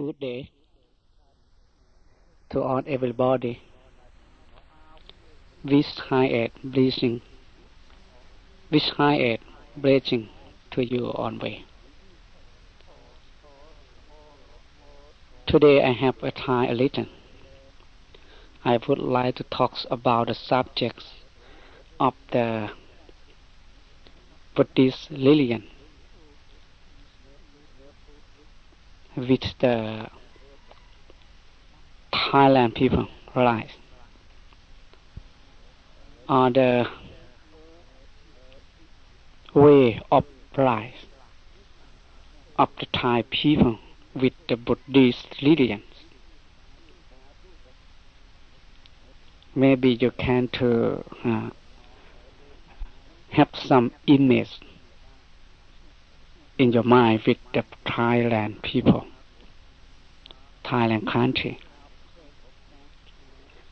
Good day to all everybody. Wish high aid breathing. Wish high aid breathing to you always. Today I have a time a little. I would like to talk about the subjects of the Buddhist religion which the Thailand people realize, or the way of life of the Thai people with the Buddhist religion. Maybe you can to have some image in your mind with the Thailand people, Thailand country,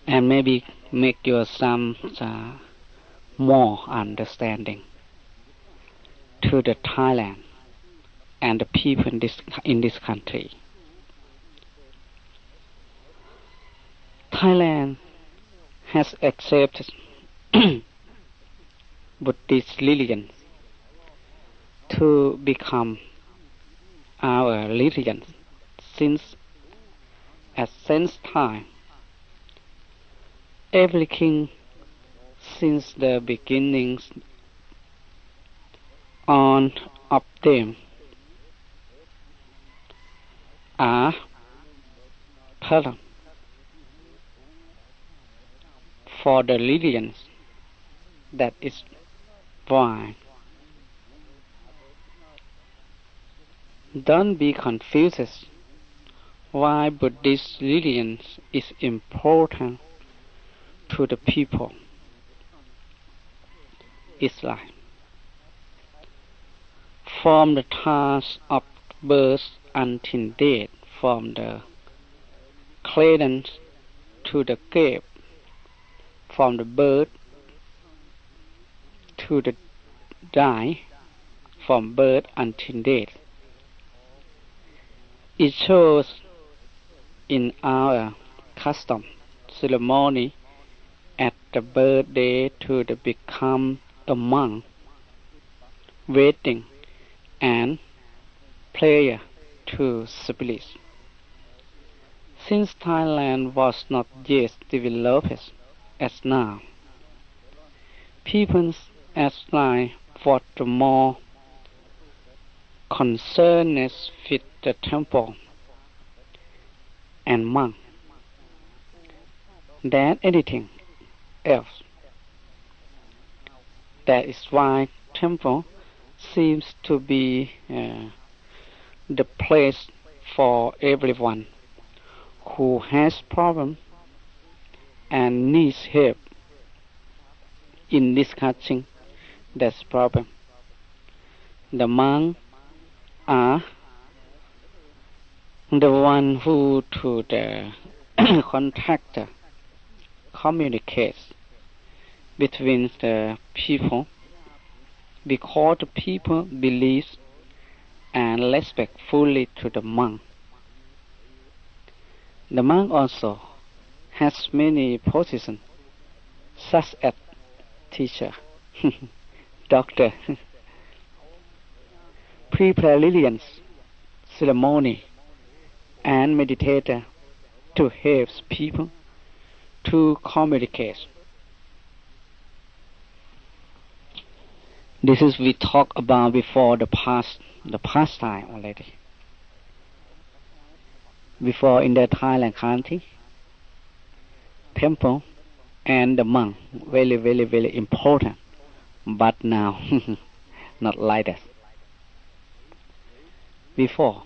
and maybe make you some more understanding to the Thailand and the people in this country. Thailand has accepted Buddhist religion to become our religion since time. Everything since the beginnings on of them are pattern for the religions that is why. Don't be confused why Buddhist religion is important to the people. Islam. From the time of birth until death, from the cradle to the grave, from the birth to the die, from birth until death. It shows in our custom, ceremony, at the birthday to the become a monk, waiting and prayer to spirits. Since Thailand was not yet developed as now, people as like for the more concerned with the temple and monk than anything else. That is why temple seems to be the place for everyone who has problem and needs help in discussing that problem. The monks are the one who to the contractor communicates between the people because the people believe and respect fully to the monk. The monk also has many positions such as teacher, doctor, prepare religions, ceremony, and meditator to help people to communicate. This is we talked about before the past time already. Before in the Thailand country, temple and the monk very important. But now not like that. Before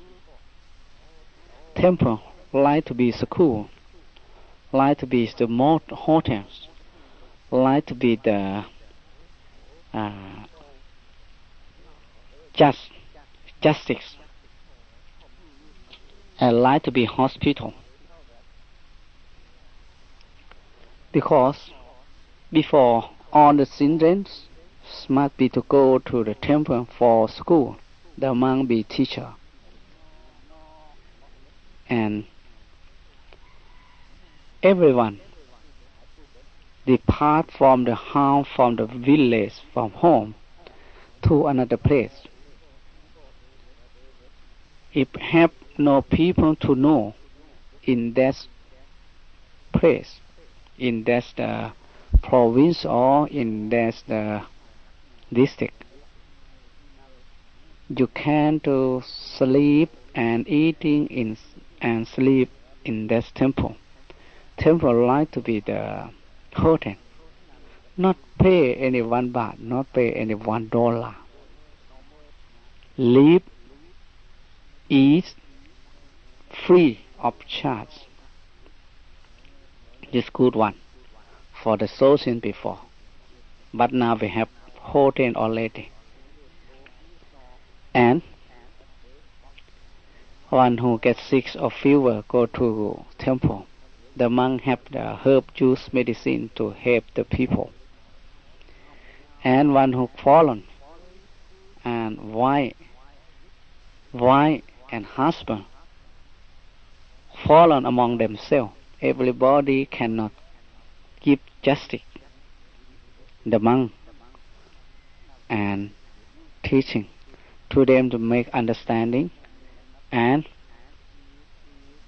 temple like to be school, like to be the more hotels, like to be the justice, and like to be hospital. Because before all the children must be to go to the temple for school, the monk be teacher. and everyone depart from the house, from the village, from home to another place. If have no people to know in that place, in that province or in that district, you can to sleep and eating in and sleep in that temple. Temple like to be the hotel. Not pay any $1, not pay any $1. Live, eat, free of charge. This good one for the souls before. But now we have hotel already. And one who gets sick or fever go to temple. The monk have the herb juice medicine to help the people. And one who fallen and wife and husband fallen among themselves. Everybody cannot give justice. The monk and teaching to them to make understanding and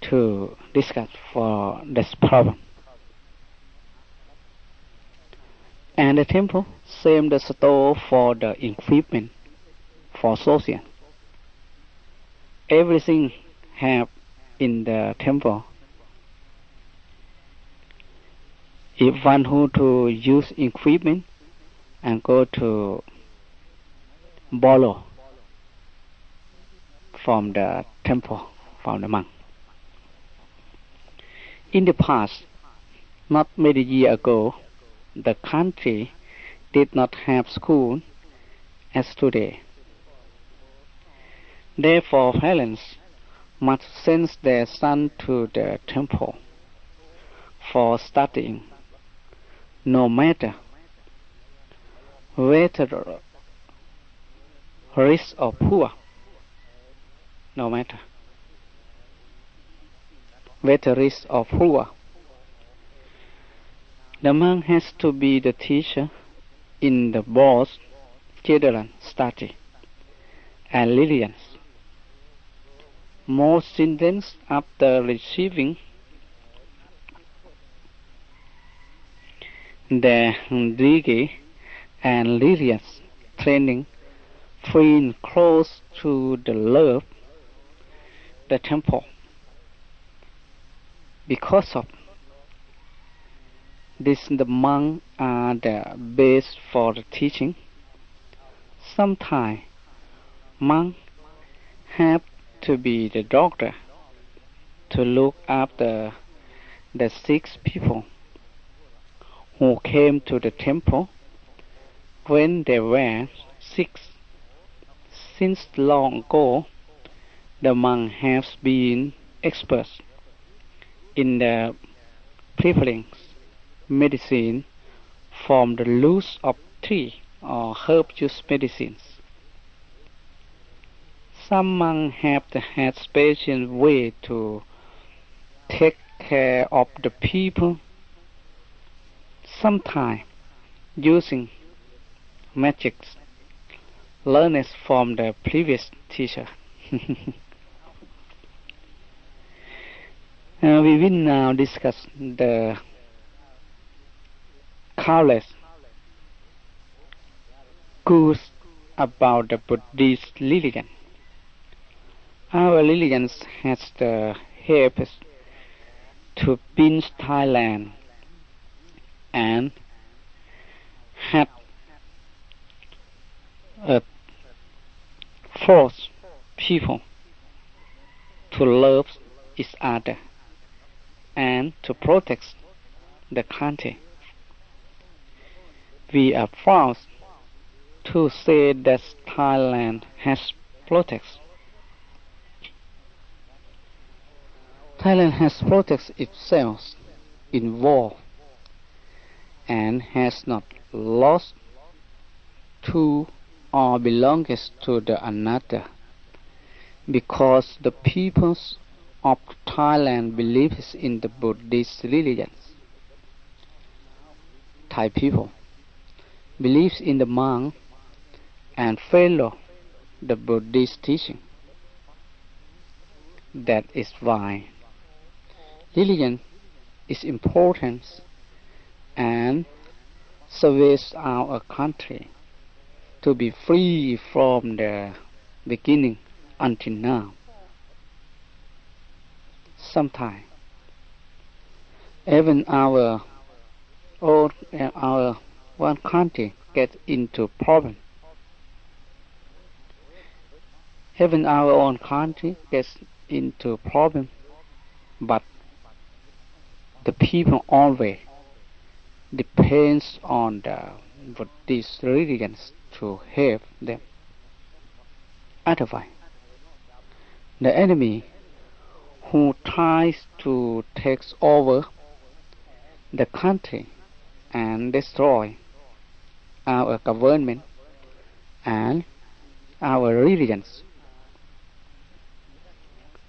to discuss for this problem. And the temple same the store for the equipment for social. Everything have in the temple. If one who to use equipment and go to borrow from the temple, from the monk. In the past, not many years ago, the country did not have school as today. Therefore, parents must send their son to the temple for studying, no matter whether rich or poor, no matter whether rich or poor. The monk has to be the teacher in the both children study and religions. Most students, after receiving their degree and religious training, feel close to the love, the temple. Because of this, the monks are the base for the teaching. Sometimes monks have to be the doctor to look after the sick people who came to the temple when they were sick. Since long ago, the monk has been experts in the preparing medicine from the roots of tree or herb juice medicines. Some monks have had special way to take care of the people, sometimes using magics learned from the previous teacher. We will now discuss the countless goods about the Buddhist religion. Our religion has the help to build Thailand and had force people to love each other and to protect the country. We are proud to say that Thailand has protected. Thailand has protected itself in war and has not lost to or belongs to the another, because the peoples of Thailand believes in the Buddhist religion. Thai people believes in the monk and follow the Buddhist teaching. That is why religion is important and serves our country to be free from the beginning until now. Sometimes even our one country gets into problem. Even our own country gets into problem, but the people always depends on the Buddhist religions to help them. Otherwise, the enemy who tries to take over the country and destroy our government and our religions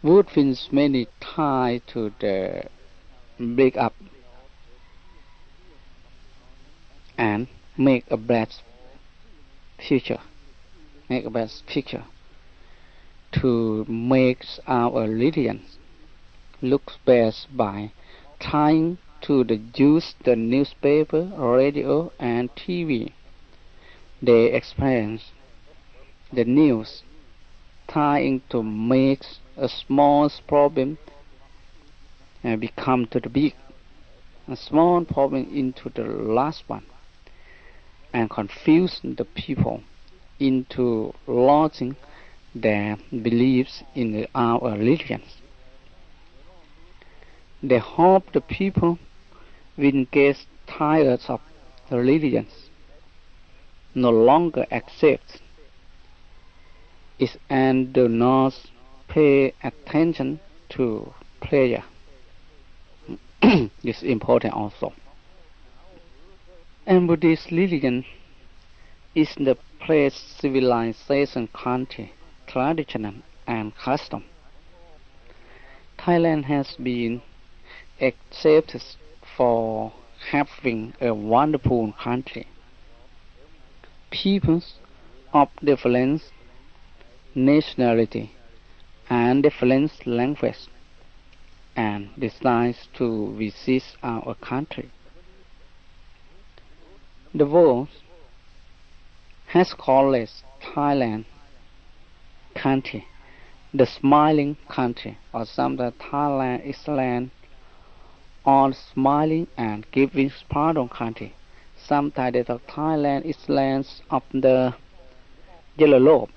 would find many ties to the break up and make a bad future, to make our religion look best by trying to use the newspaper, radio and TV. They experience the news trying to make a small problem become to the big, a small problem into the last one, and confuse the people into losing their beliefs in our religions. They hope the people will get tired of the religions, no longer accept it, and do not pay attention to prayer. It's important also. And Buddhist religion is the place civilization, country, tradition and custom. Thailand has been accepted for having a wonderful country. Peoples of different nationality and different language and decides to visit our country. The world has called Thailand country the smiling country, or sometimes Thailand is land on smiling and giving pardon country. Sometimes they talk Thailand is land of the yellow robe,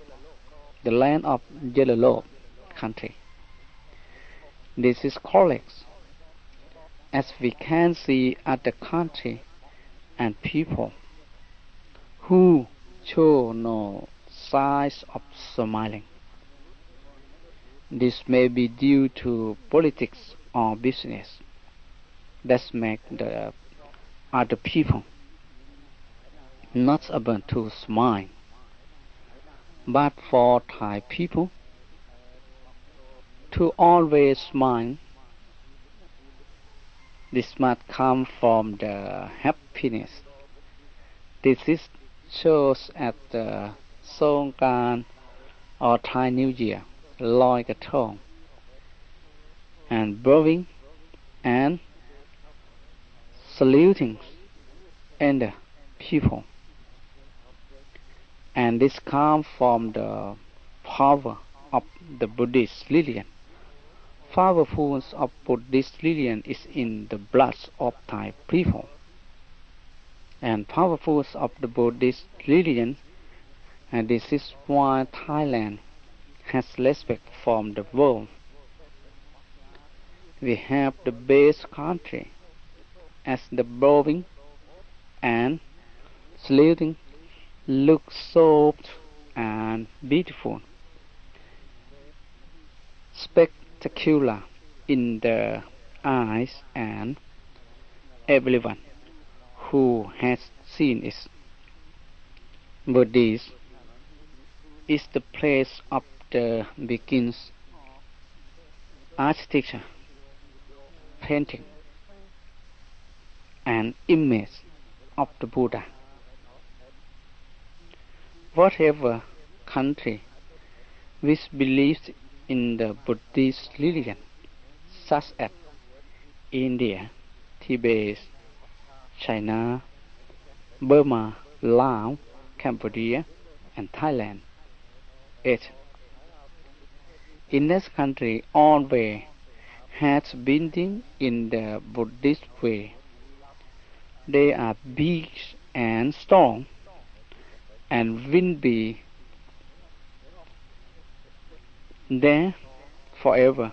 the land of yellow robe country. This is correct, as we can see at the country and people who show no signs of smiling. This may be due to politics or business that make the other people not able to smile. But for Thai people to always smile, this must come from the happiness. This is shows at the Songkran or Thai New Year, Loi Katong, and bowing and saluting and the people. And this comes from the power of the Buddhist religion. Powerful of Buddhist religion is in the blood of Thai people. And powerful of the Buddhist religion, and this is why Thailand has respect from the world. We have the best country as the bowing and saluting look soft and beautiful, spectacular in the eyes, and everyone who has seen it. But this is the place of the beginnings architecture, painting, and image of the Buddha. Whatever country which believes in the Buddhist religion, such as India, Tibet, China, Burma, Laos, Cambodia, and Thailand, 8. In this country, all way has been in the Buddhist way. They are big and strong, and will be there forever.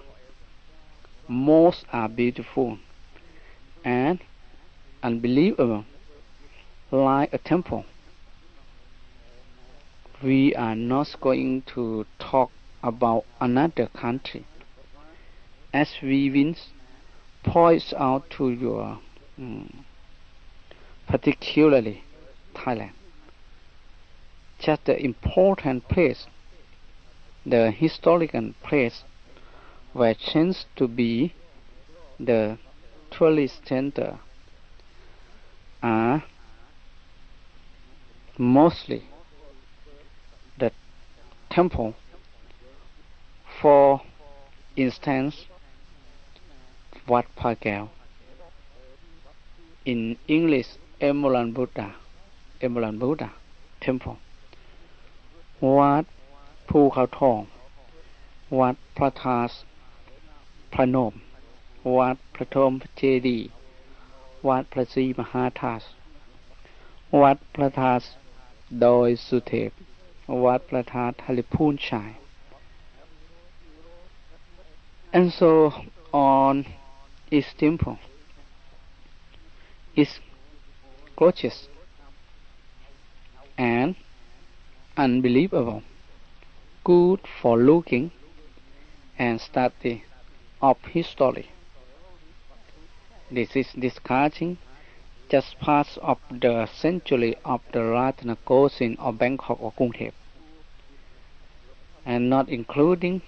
Most are beautiful and unbelievable, like a temple. We are not going to talk about another country, as we will point out to you, particularly Thailand. Just the important place, the historical place, where chance to be the tourist center, are mostly the temple. For instance, Wat Phra Kaew. In English, Emerald Buddha Temple. วัดภูเขาทองวัดพระธาตุพนมวัดพระธมเจดีย์วัดพระศรีมหาธาตุวัดพระธาตุดอยสุเทพวัดพระธาตุทะเลพูนชาย and so on. Is temple is gorgeous and unbelievable, good for looking and study of history. This is discussing just parts of the century of the Ratanakosin of Bangkok or Kungthep, and not including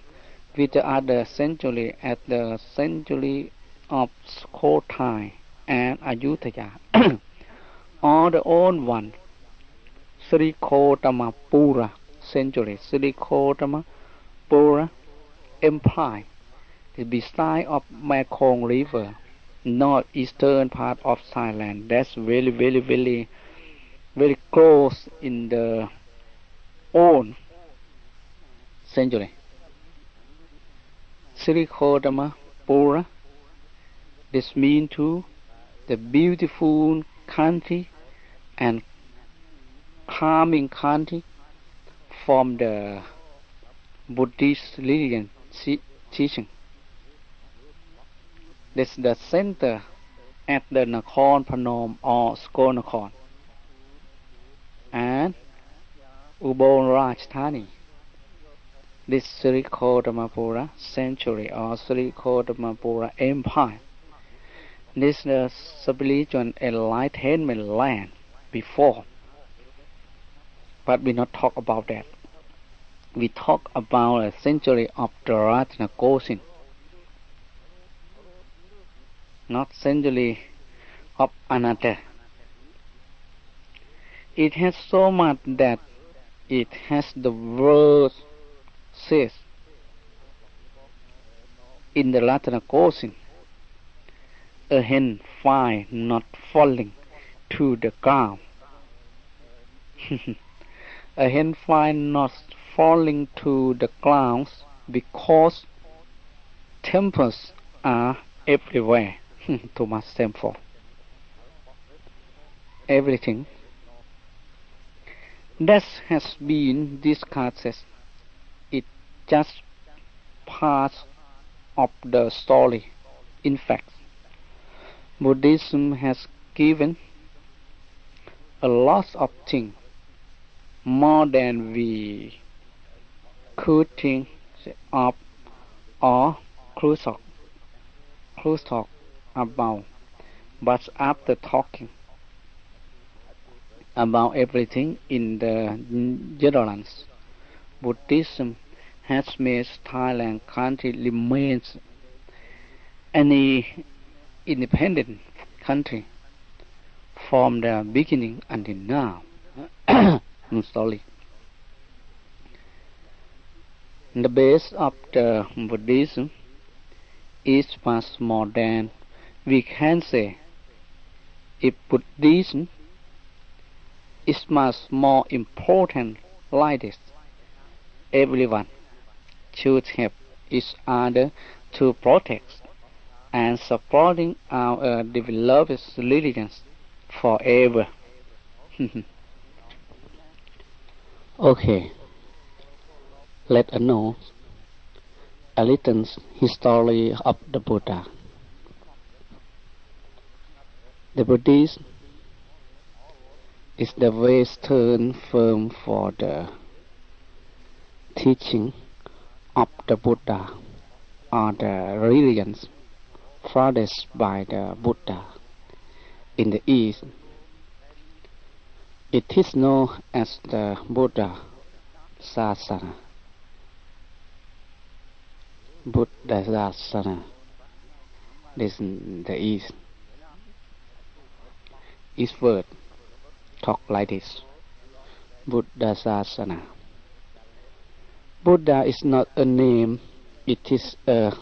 with the other century at the century of Sukhothai and Ayutthaya. All the old one, Srikhotamapura century, Srikhotamapura Empire, beside of Mekong River, northeastern part of Thailand. That's very close in the old century. Srikhotamapura, this means to the beautiful country and calming country from the Buddhist religion teaching. This is the center at the Nakhon Phanom or Skonakon and Ubon Ratchathani. This Srikhotamapura century or Srikhotamapura Empire. This is the spiritual enlightenment land before. But we not talk about that. We talk about a century of the Ratanakosin, not century of another. It has so much that it has the word says in the Ratanakosin, a hen fly not falling to the ground. A hen fly not falling to the ground because temples are everywhere. Too much temple. Everything that has been discussed, it just part of the story. In fact, Buddhism has given a lot of things, more than we could think of or could talk about. But after talking about everything in the generals, Buddhism has made Thailand country remains any independent country from the beginning until now. Sorry. The base of the Buddhism is much more than we can say. If Buddhism is much more important like this, everyone should help each other to protect and supporting our developed religions forever. Okay, let us know a little history of the Buddha. The Buddhism is the Western term for the teaching of the Buddha or the religions practiced by the Buddha in the East. It is known as the Buddha Sasana. Buddha Sasana. This is the East. Each word talk like this. Buddha Sasana. Buddha is not a name, it is a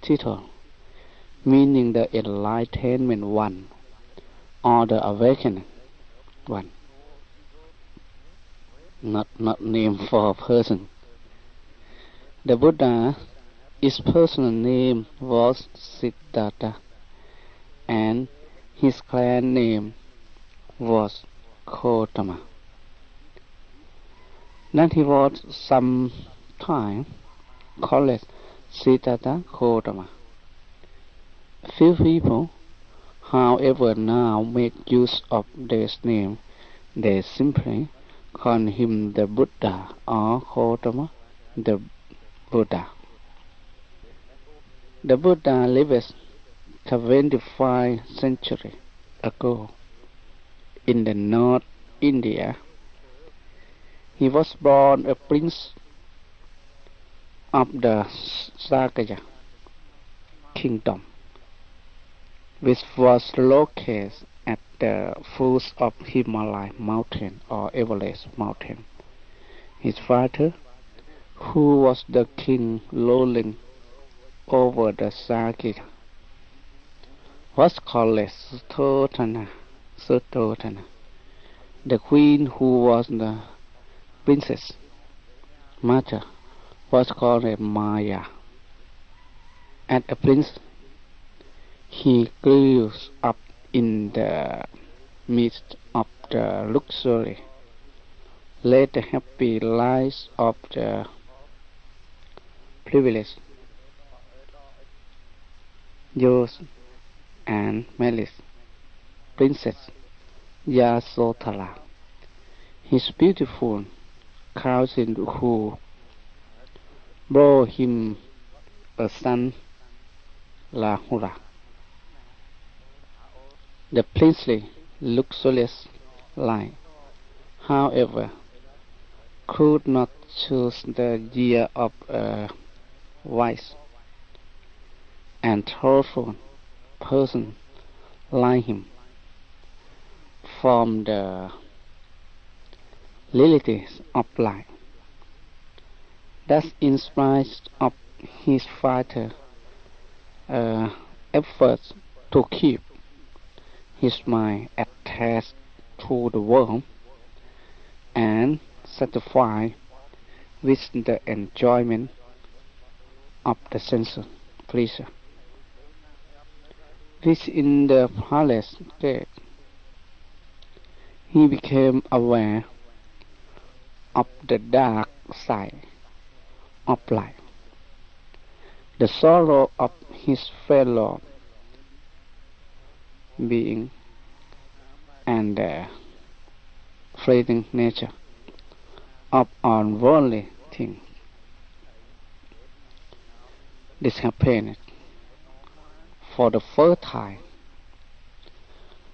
title, meaning the enlightenment one or the awakening one. Not name for a person. The Buddha, his personal name was Siddhartha, and his clan name was Gautama. Then he was sometime called Siddhartha Gautama. Few people, however, now make use of this name. They simply call him the Buddha or Gautama the Buddha. The Buddha lived 25 centuries ago in the North India. He was born a prince of the Sakya kingdom, which was located at the foot of Himalaya mountain or Everest mountain. His father, who was the king ruling over the Sakya, was called Suttotana. The queen, who was the princess mother, was called Maya. As a prince, he grew up in the midst of the luxury, led the happy lives of the privileged youth and malice Princess Yasodhara, his beautiful cousin, who bore him a son, Rahula. The princely luxurious life, however, could not choose the year of a wise and thoughtful person like him from the realities of life. Thus, in spite of his father's efforts to keep his mind attached to the world and satisfied with the enjoyment of the sensual pleasure, which in the palace state, he became aware of the dark side of life, the sorrow of his fellow being, and the fleeting nature of unworldly things. This happened for the first time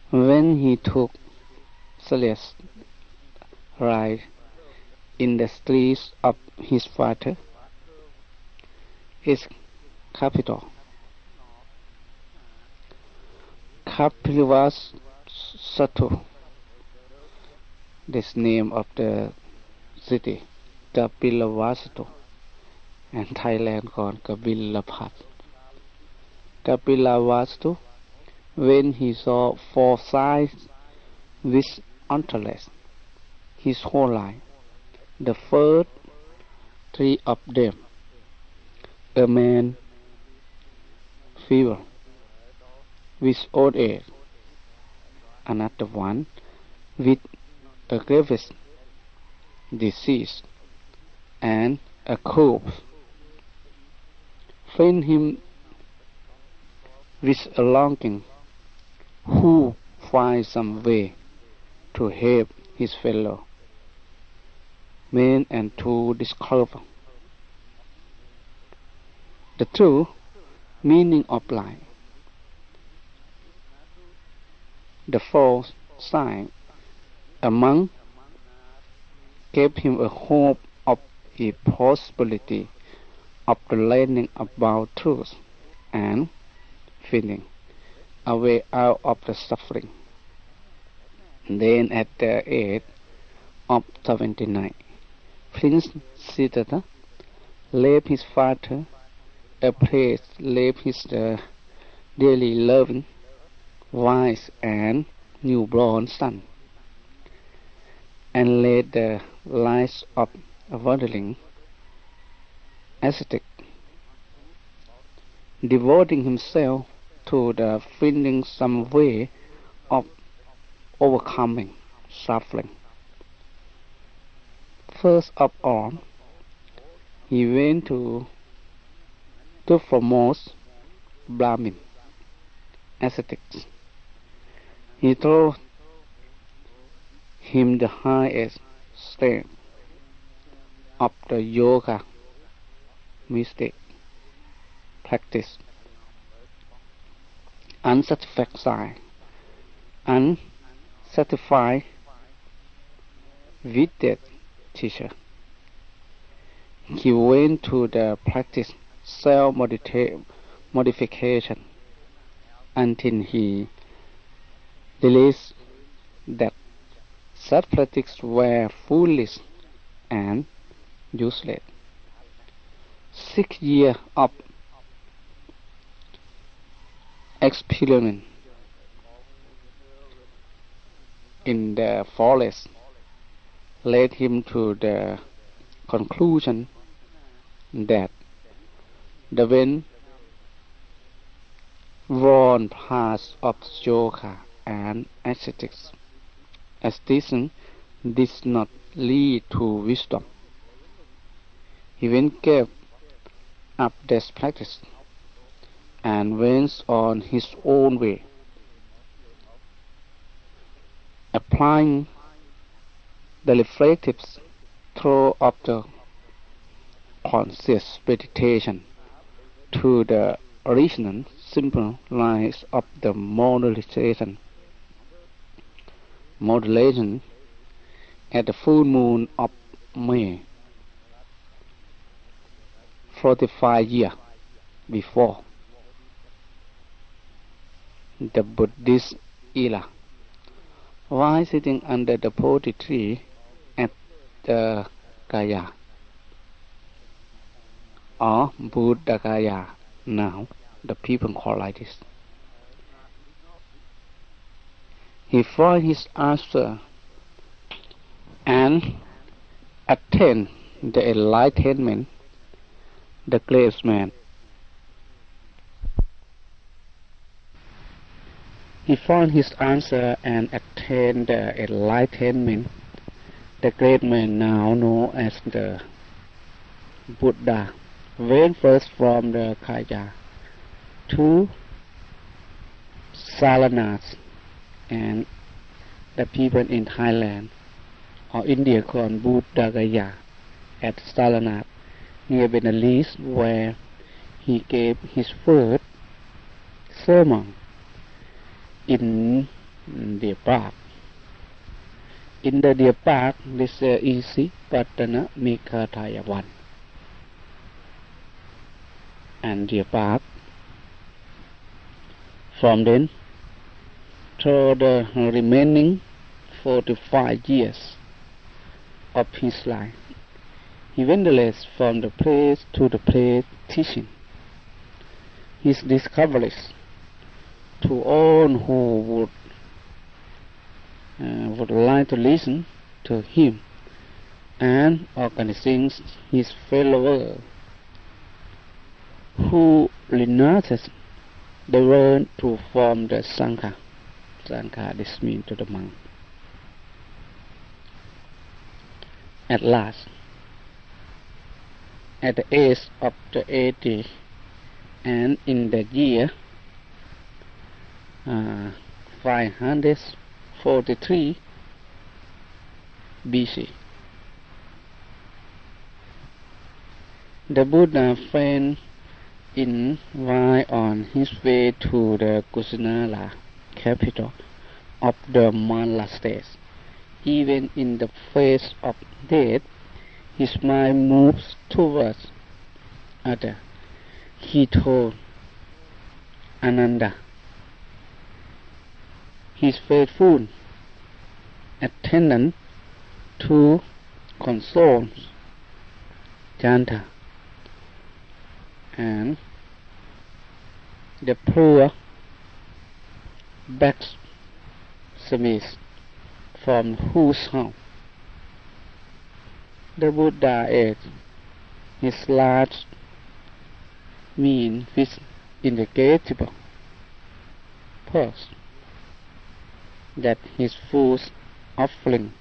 when he took serious ride in the streets of his father, his capital, Kapilavastu, this name of the city, Kapilavastu, and Thailand called Kapilaphat. Kapilavastu, when he saw 4 sides with antlers his whole life, the first 3 of them, a man fever with old age, another one with a grievous disease, and a corpse, find him with a longing, who finds some way to help his fellow men and to discover the true meaning of life. The 4th sign, a monk, gave him a hope of the possibility of the learning about truth and finding a way out of the suffering. Then at the age of 79, Prince Siddhartha left his father, a priest left his dearly loving wife and newborn son, and led the lives of a wandering ascetic, devoting himself to the finding some way of overcoming suffering. First of all, he went to foremost Brahmin ascetics. He taught him the highest strength of the yoga mystic practice. Unsatisfied with that teacher, he went to the practice self-modification until he realized that such practices were foolish and useless. 6 years of experiment in the forest led him to the conclusion that the well-worn paths of yoga and asceticism did not lead to wisdom. He then gave up this practice and went on his own way, applying the reflective thought of the conscious meditation to the original simple lines of the modulation at the full moon of May, 45 years before the Buddhist era, while sitting under the Bodhi tree at the Gaya, or Buddha Gaya, now the people call like this. He found his answer and attained the enlightenment, the great man. He found his answer and attained the enlightenment, the great man now known as the Buddha, went first from the Kaya to Saranath, and the people in Thailand or India called Buddha Gaya at Saranath near Benares, where he gave his first sermon in the park. In the deer park, this easy Patana Mikataya one. And deer park, from then through the remaining 45 years of his life, he went from the place to the place teaching his discoveries to all who would like to listen to him, and organizing his followers who united the world to form the Sangha. Sangha, this means to the monk. At last, at the age of the 80, and in the year 543 BC, the Buddha fell in while on his way to the Kusinala, capital of the Mala state. Even in the face of death, his mind moves towards other. He told Ananda, his faithful attendant, to console Janta and the poor blacksmith from whose house the Buddha ate his last meal with indefatigable purpose that his food offering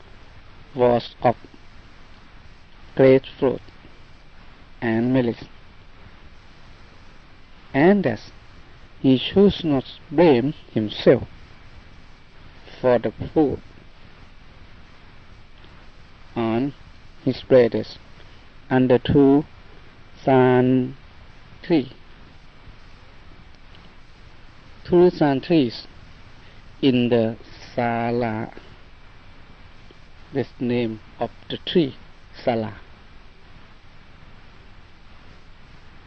was of grapefruit and millet, and that he should not blame himself for the food on his breast under two san trees. Two san trees in the Sala. That's the name of the tree, Sala.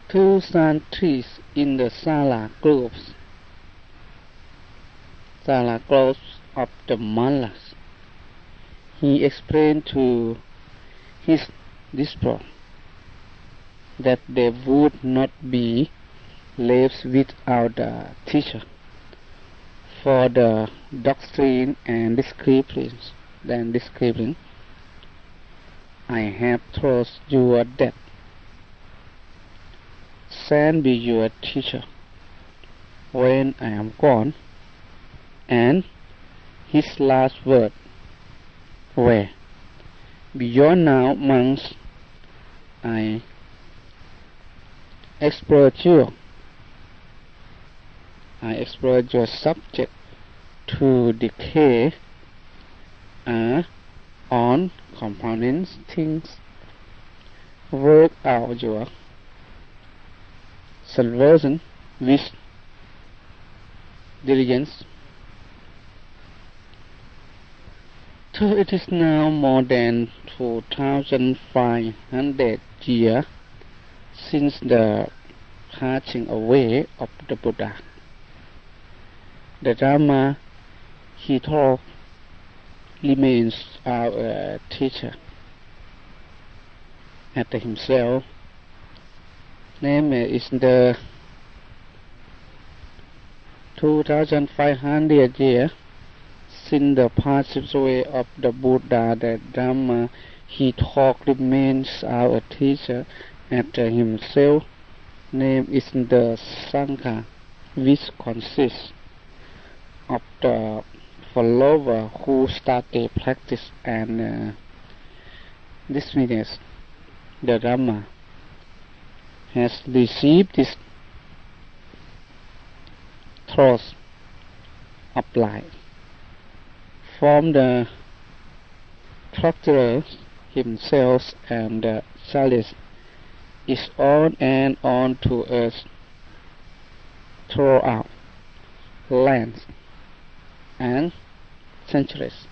Two san trees in the Sala groves. Sala groves of the Malas. He explained to his disciples that they would not be left without a teacher for the doctrine and discipline. I have told you that send be your teacher when I am gone. And his last words were, beyond now months I explore your subject to decay on compounding things. Work out your salvation with diligence. So it is now more than 2,500 years since the passing away of the Buddha. The Dharma he taught remains our teacher. After himself, name is the 2,500 years since the passing away of the Buddha. The Dharma he taught remains our teacher. After himself, name is the Sangha, which consists of the follower who started practice and dismissed the Dharma, has received this truth of life from the structurer himself, and the chalice is on and on to us throughout lands and centuries.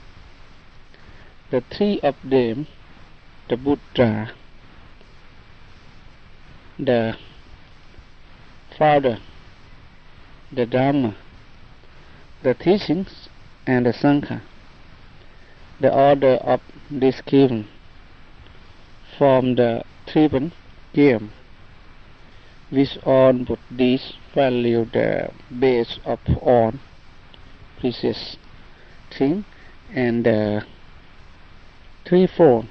The three of them, the Buddha, the Father, the Dharma, the teachings and the Sangha. The order of this given from the Tripan game, which all Buddhists value the base of all precious things and the threefold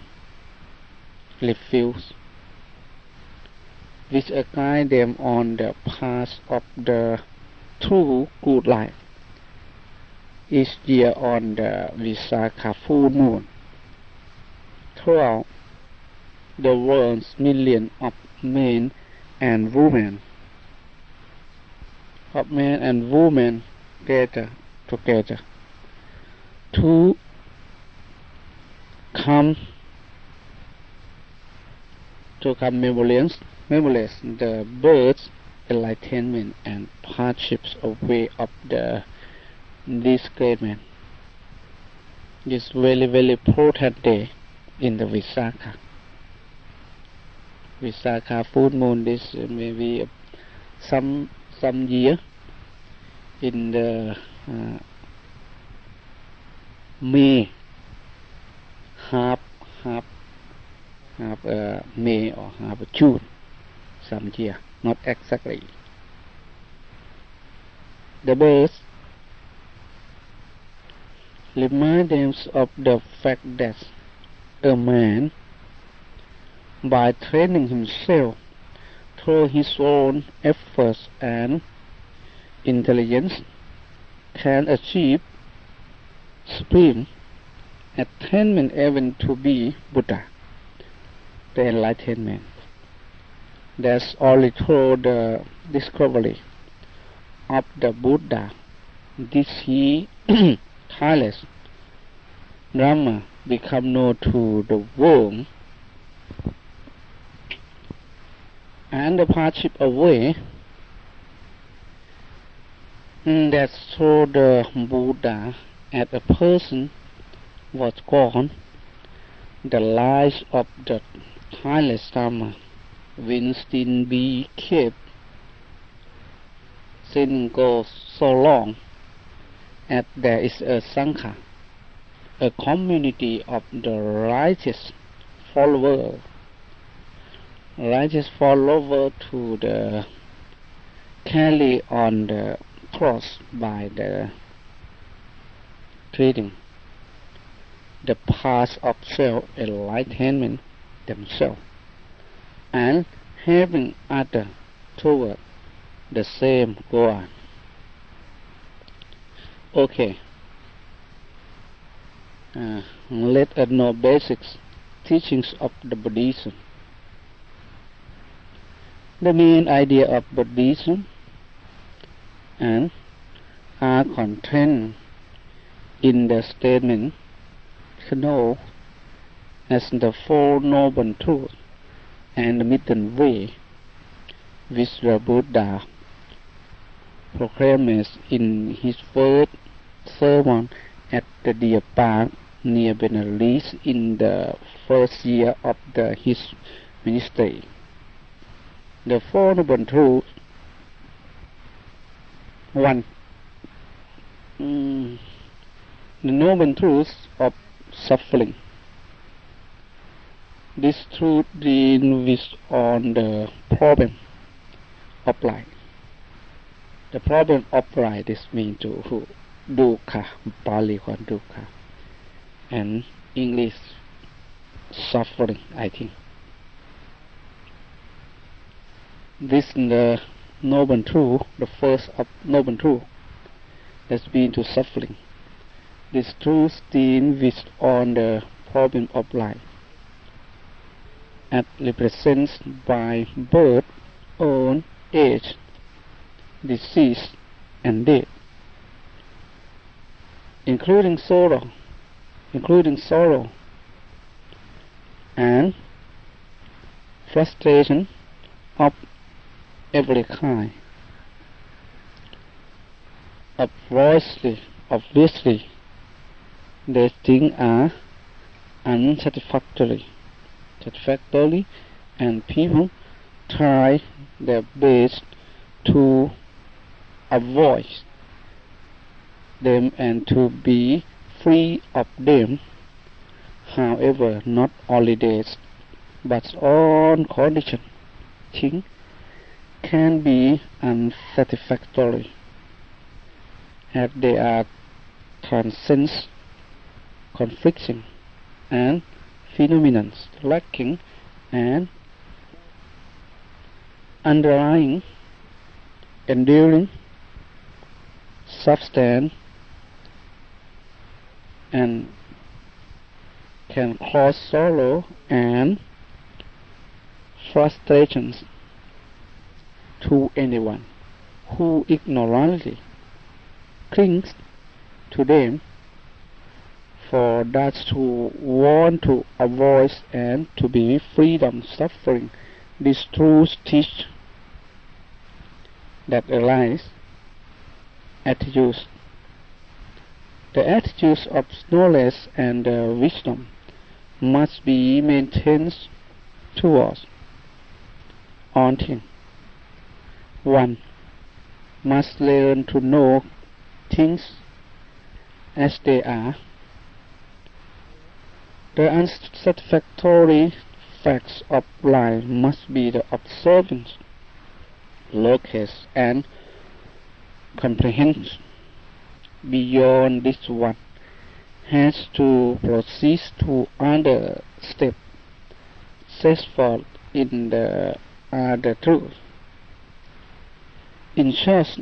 refuse, which guide them on the path of the true good life. Each year on the Visakha full moon, throughout the world's millions of men and women gather together to memorialize the birth, enlightenment, and hardships away of this great man. This very important day in the Visakha full moon. This maybe some year in the May, half May or half June, some year, not exactly. The birth remind them of the fact that a man, by training himself through his own efforts and intelligence, can achieve supreme attainment, even to be Buddha, the enlightenment. That's only through the discovery of the Buddha did he tireless Dharma become known to the world, and the hardship away. That so the Buddha as a person was gone, the life of the tireless Dharma will still be kept, since goes so long as there is a Sangha, a community of the righteous followers to the carry on the cross by the treating the path of self-enlightenment themselves and helping others toward the same goal. Okay. Let us know basics teachings of the Buddhism. The main idea of Buddhism and are contained in the statement known as the Four Noble Truths and the Middle Way, which the Buddha proclaimed in his first sermon at the Deer Park near Benares in the first year of his ministry. The Four Noble Truths. 1. The Noble Truths of suffering. This truth deals on the problem of life. The problem of life, this means to dukkha, Pali called dukkha, and English suffering, I think. This is the Noble Truth, the first of Noble Truth, that's been to suffering. This truth deals on the problem of life, as represented by birth, old age, disease, and death, including sorrow, and frustration of every kind. Obviously, these things are unsatisfactory, and people try their best to avoid them and to be free of them. However, not only this, but on condition, things can be unsatisfactory, as they are transcends, conflicting, and phenomena lacking and underlying, enduring substance, and can cause sorrow and frustrations to anyone who ignorantly clings to them. For those who want to avoid and to be free from suffering, this truth teach that arise attitudes. The attitudes of knowledge and wisdom must be maintained towards all things. One must learn to know things as they are. The unsatisfactory facts of life must be the observance, locus, and comprehension. Beyond this, one has to proceed to other steps set forth in the other truth. In short,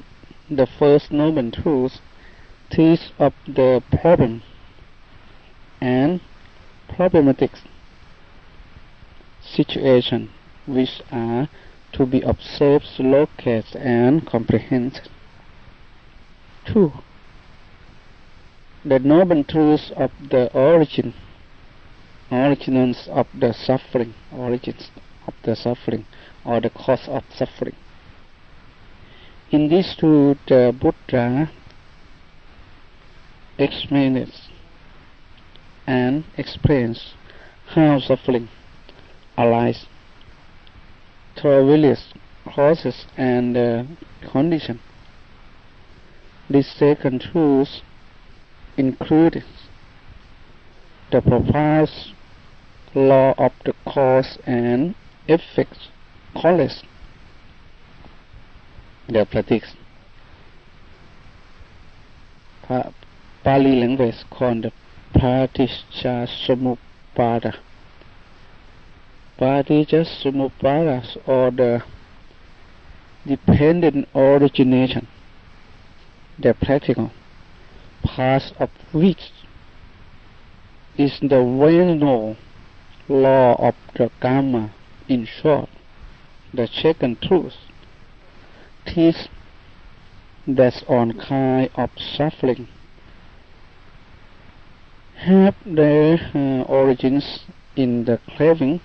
the first noble truth teaches of the problem and problematic situation which are to be observed, located, and comprehended. 2. The noble truth of the origins of the suffering, origins of the suffering, or the cause of suffering. In this truth, the Buddha explains and explains how suffering arises through various causes and conditions. This second truth includes the proposed law of the cause and effect, called the practice. Pali language called the Paticca Samuppada. Paticca Samuppada, or the dependent origination, the practical part of which is the well-known law of the karma. In short, the second truth teaches that all kinds of suffering have their origins in the craving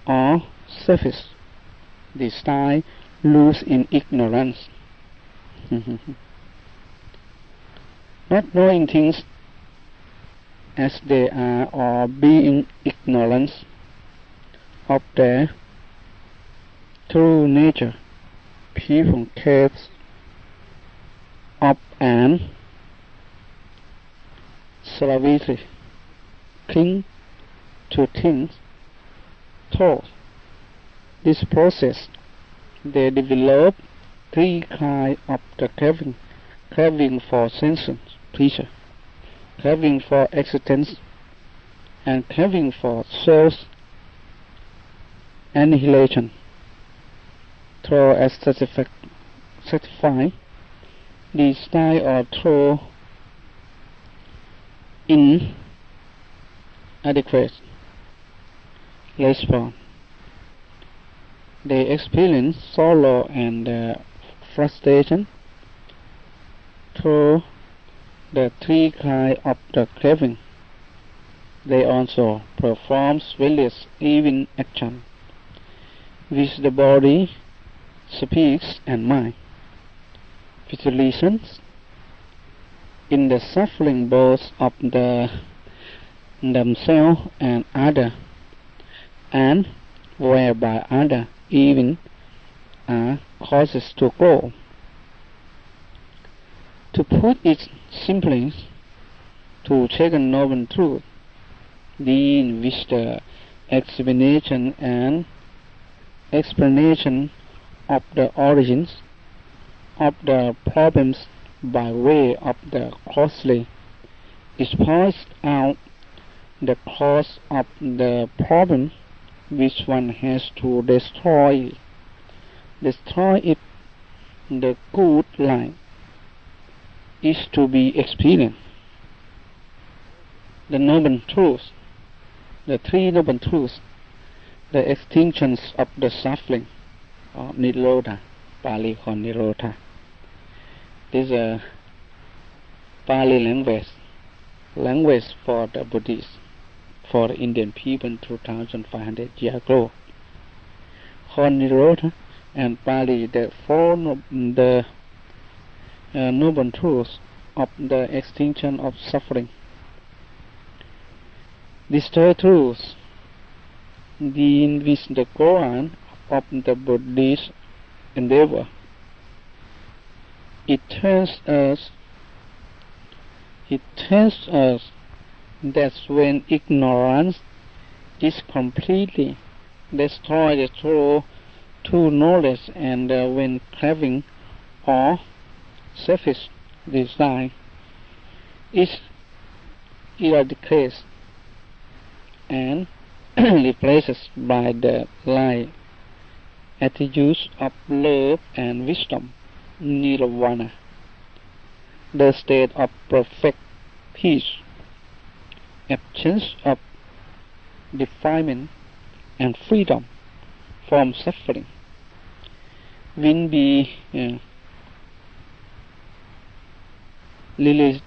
or selfish desire loose in ignorance. Not knowing things as they are, or being ignorant of their true nature, people cast up and slavishly cling to things. Through this process, they develop three kinds of the craving for sensual pleasure, craving for existence, and craving for soul's annihilation. Through as satisfy these style or through inadequate response, they experience sorrow and frustration. Through the three kinds of the craving, they also perform various evil actions which the body, speech, and mind visualizations in the suffering both of themselves and others, and whereby others even are causes to grow. To put it simply, to take a noble truth, in which the examination and explanation of the origins of the problems by way of the causality is points out the cause of the problem which one has to destroy it. The good life is to be experienced. The noble truths, the three noble truths, the extinctions of the suffering, or Nirodha, Pali called Nirodha. This is a Pali language for the Buddhists, for the Indian people 2,500 years ago. Called Nirodha and Pali, the four noble truths of the extinction of suffering. These third truths, in which the Quran of the Buddhist endeavor, it tells us that when ignorance is completely destroyed through knowledge, and when craving or selfish desire is eradicated and replaced by the light attitudes of love and wisdom, nirvana, the state of perfect peace, absence of defilement, and freedom from suffering, will be released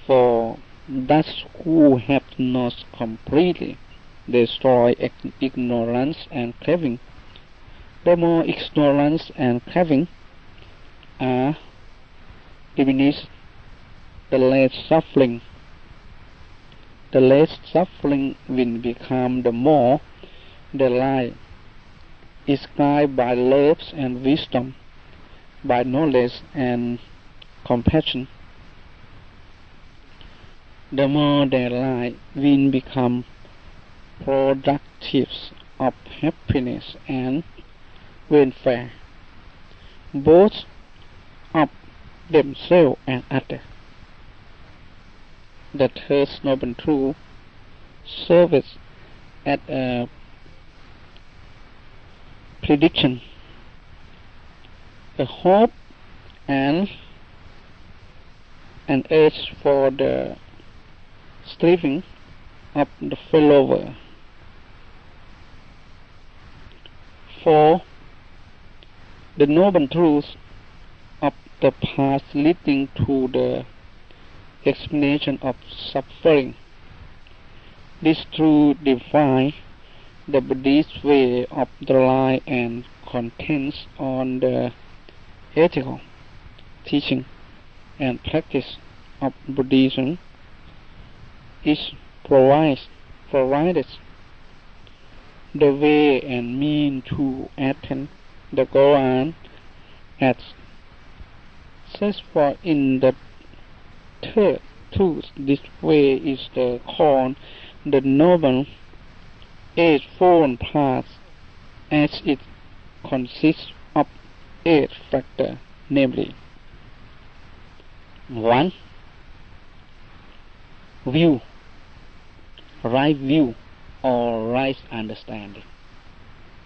for those who have not completely destroyed ignorance and craving. The more ignorance and craving are diminished, the less suffering will become. The more the life is guided by love and wisdom, by knowledge and compassion, the more their life will become productive of happiness and welfare, both of themselves and others. The third noble truth serves as a prediction, a hope, and an urge for the striving of the follower. For the noble truths of the path leading to the explanation of suffering, this truth defines the Buddhist way of the life and contains on the ethical teaching and practice of Buddhism is provided the way and mean to attain the goal, as says for in the third truth. This way is called the noble eightfold path, as it consists of 8 factors, namely: 1. View, right view or right understanding.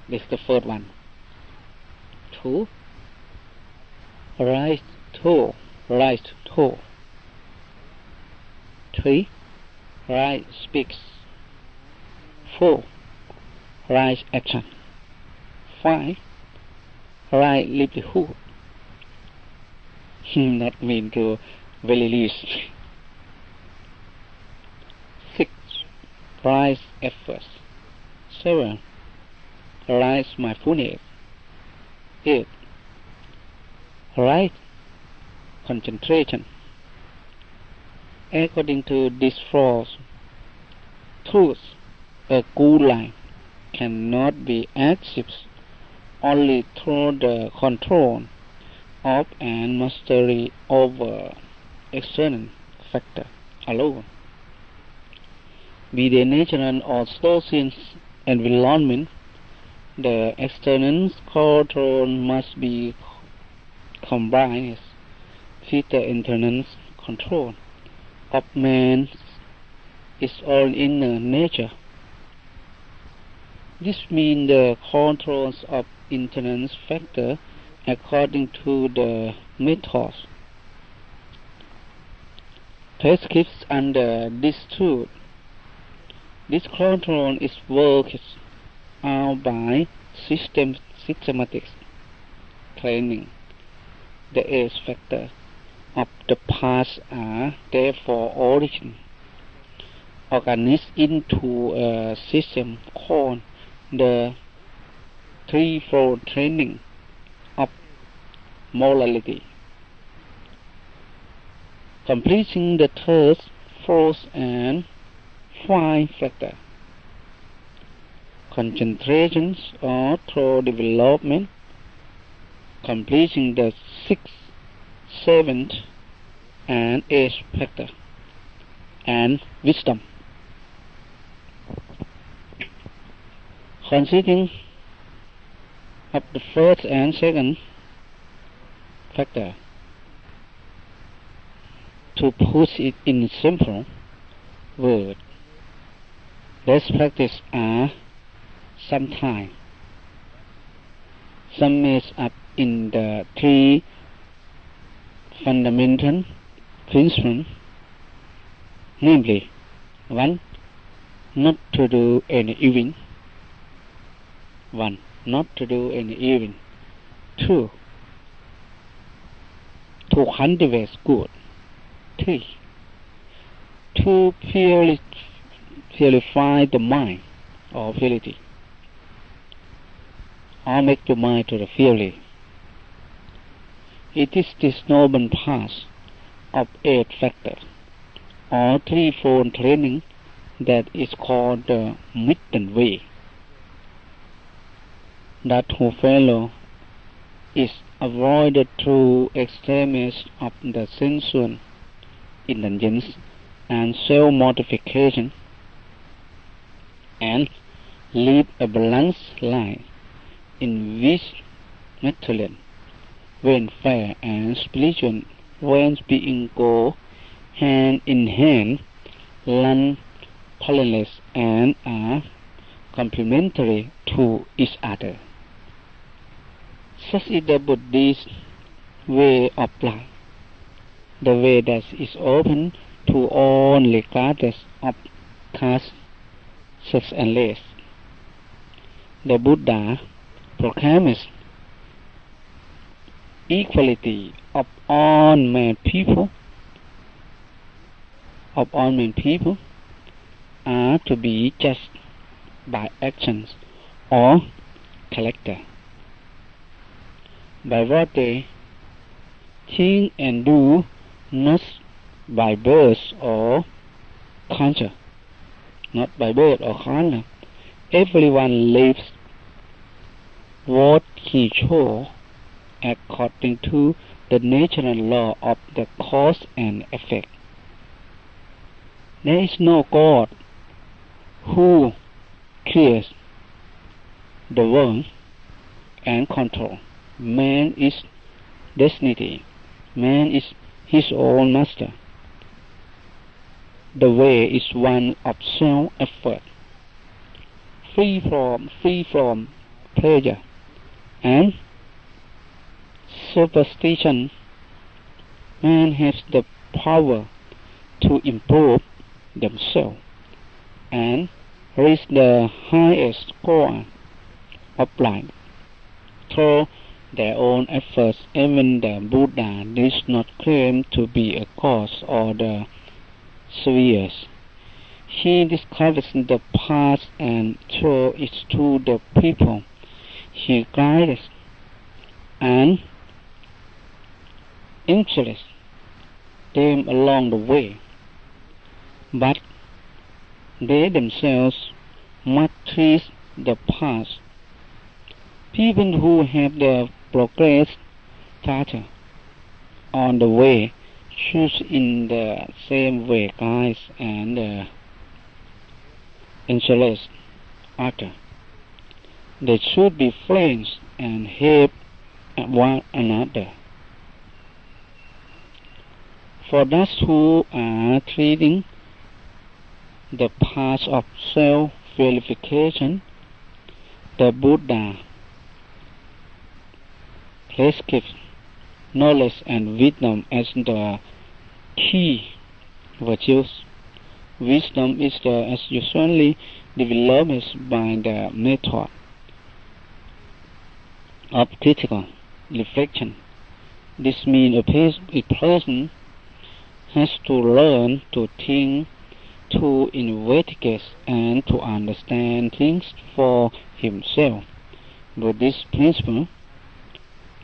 This is the first one. 2. Right thought. 3. Right speaks. 4. Right action. 5. Right livelihood. Not mean to very least. 6. Right efforts. 7. Right mindfulness. 8. Right concentration. According to this four truths, a good life cannot be achieved only through the control of and mastery over external factor alone, be they natural or social environment. The external control must be combined with the internal control of man's own inner nature. This means the controls of internal factor according to the methods prescribed under this truth. This control is worked out by systematic training. The age factor of the past are therefore organized into a system called the threefold training of morality, completing the third, fourth, and fifth factor. Concentration or through development, completing the sixth, seventh, and eighth factor, and wisdom, consisting of the first and second factor. To put it in simple words, best practice are sometimes summed up in the three fundamental principles, namely, 1. Not to do any evil. 1. Not to do any evil. 2. To cultivate good. 3. To purify the mind or purity, or make your mind to the purity. It is this noble path of eight factors or threefold training that is called the middle way. That who follow is avoided through extremes of the sensual indulgence and self-mortification, and live a balanced life in which material welfare and spiritual well-being go hand in hand, run parallel, and are complementary to each other. Such is the Buddhist way of life, the way that is open to all regardless of caste, sex, and race. The Buddha proclaims equality of all men people. Are to be judged by actions or character, by what they think and do, not by birth or culture. Everyone lives what he chose according to the natural law of the cause and effect. There is no God who creates the world and control. Man is destiny. Man is his own master. The way is one of self-effort, free from pleasure and superstition. Man has the power to improve themselves and reach the highest goal of life through their own efforts. Even the Buddha does not claim to be a cause or the spheres. He discovers the path and shows it to the people. He guides and instructs them along the way, but they themselves must tread the path. People who have the progress faster on the way, choose in the same way guides and interest other. They should be friends and help one another. For those who are treating the path of self-verification, the Buddha prescribes knowledge and wisdom as the key virtues. Wisdom is as usually developed by the method of critical reflection. This means a person has to learn to think, to investigate, and to understand things for himself. Buddhist principles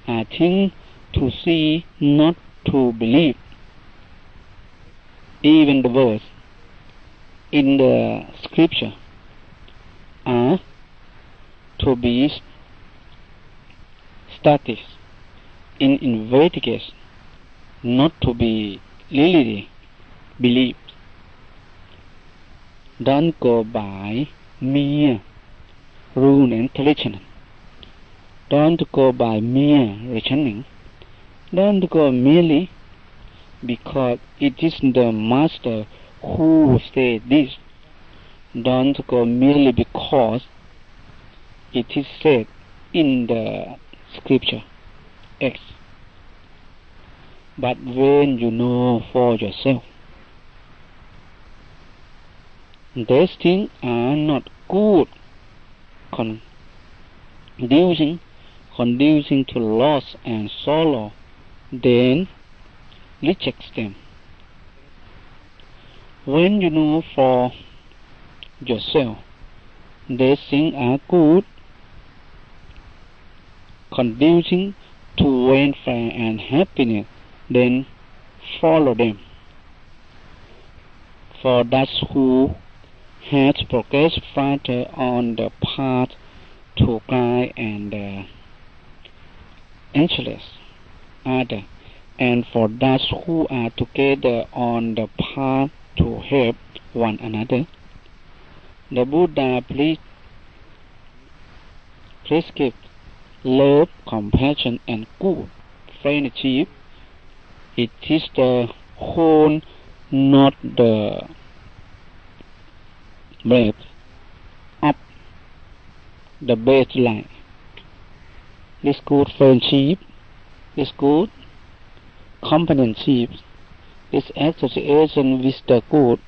are think to see, not to believe. Even the words in the scripture are to be studied in investigation, not to be really believed. Don't go by mere rule and tradition. Don't go by mere reasoning. Don't go merely because it is the master who said this. Don't go merely because it is said in the scripture X. But when you know for yourself, these things are not good, conducing to loss and sorrow, then reject them. When you know for yourself, these things are good, conducing to welfare and happiness, then follow them. For those who has progressed further on the path to guide and interest others, and for those who are together on the path to help one another, the Buddha prescribed love, compassion, and good friendship. It is the whole, not the breadth of the baseline. This good friendship, this good companionship, this association with the good,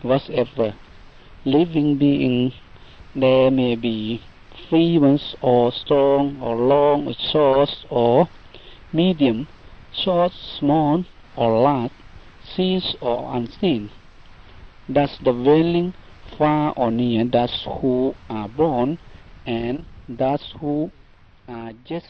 whatever living being, there may be free ones or strong or long or short or medium, short, small or large, seen or unseen. Thus the dwelling far or near, those who are born and those who are just